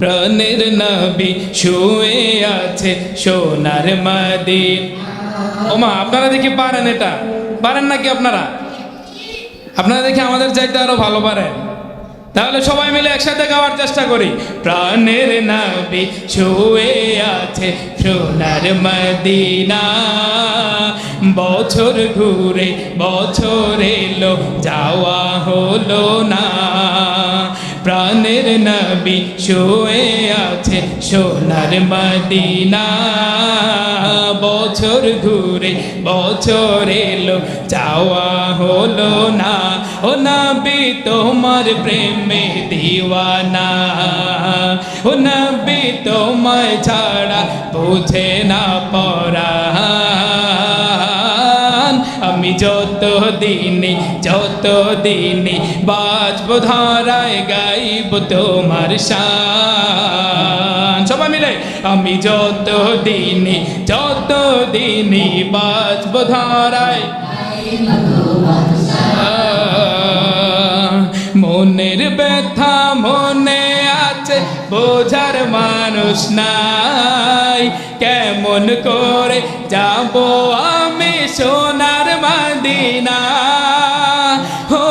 প্রাণের নবী শুয়ে আছে সোনার মদিনা। ওমা আপনারা দেখি পারেন, এটা পারেন নাকি আপনারা? আপনারা দেখি আমাদের চাইতে আরো ভালো পারেন। তাহলে সবাই মিলে একসাথে গাওয়ার চেষ্টা করি। প্রাণের নবী শুয়ে আছে সোনার মদিনা, বছর ঘুরে বছর এলো যাওয়া হলো না। প্রাণের নবী শুয়ে আছে সোনার মদিনা, বছর ঘুরে বছর এলো যাওয়া হলো না। ও নবী তোমার প্রেমে দিওয়ানা, ও নবী তোমায় ছাড়া বুঝে না পরাণ। আমি যত দিনে বাঁচবো ধরায় গাইব তোমার শান। সবাই মিলে আমি যত দিনে বাঁচবো ধরায়। মনের ব্যথা মনে আছে বোঝার মানুষ নাই, কেমন করে যাব আমি সোনার মদিনা। হো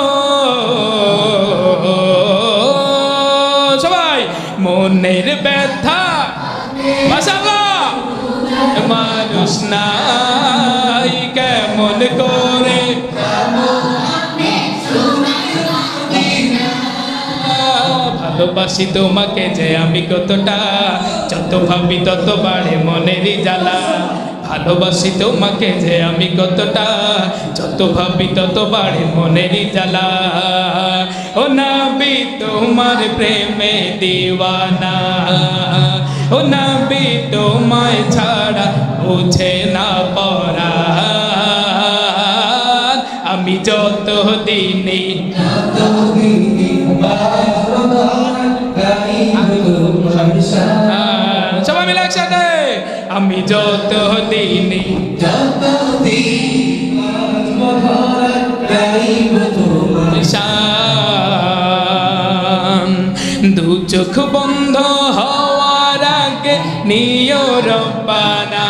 সবাই মনের ব্যথা মাশাআল্লাহ মানুষ নাই, কেমন করে ভালোবাসি তোমাকে যে আমি কতটা, যত ভাবি তত বাড়ে মনেরই জ্বালা। ভালোবাসি তোমাকে যে আমি কতটা, যত ভাবি তত বাড়ে মনেরই জ্বালা। ও নবী তোমার প্রেমে দিওয়ানা, ও নবী তোমায় ছাড়া বুঝে না পরাণ। আমি যত দিনে সবাই মিলে একসাথে আমি যত দিনে দু চোখ বন্ধ হওয়ার আগে নিও রব্বানা,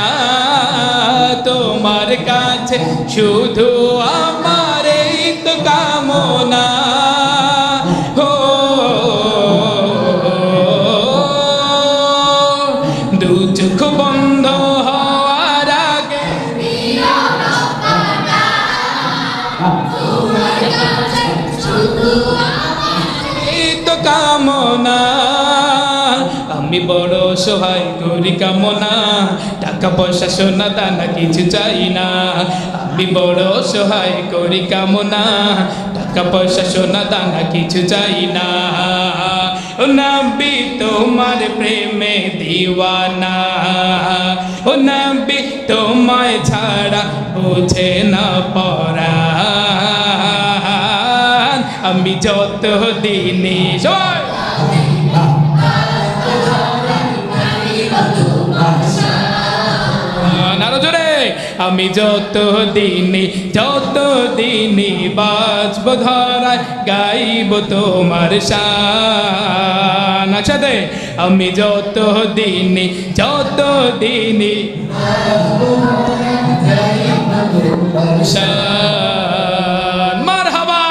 তোমার কাছে শুধু আমার এই তো কামনা। হো দু চোখ বন্ধ হওয়ার আগে এই তো কামনা। আমি বড় সহায় করি কামনা, টাকা পয়সা সোনা দানা কিছু চাই না। আমি বড় সহায় করি কামনা, টাকা পয়সা সোনা দানা কিছু চাই না। ও নবী তোমার প্রেমে দিওয়ানা, ও নবী তোমায় ছাড়া বুঝে না পরাণ। আমি যত দিনে আমি যত দিনে বাঁচবো ধরায় গাইব তোমার শান। একসাথে আমি যত দিনে শান। মারহাবা।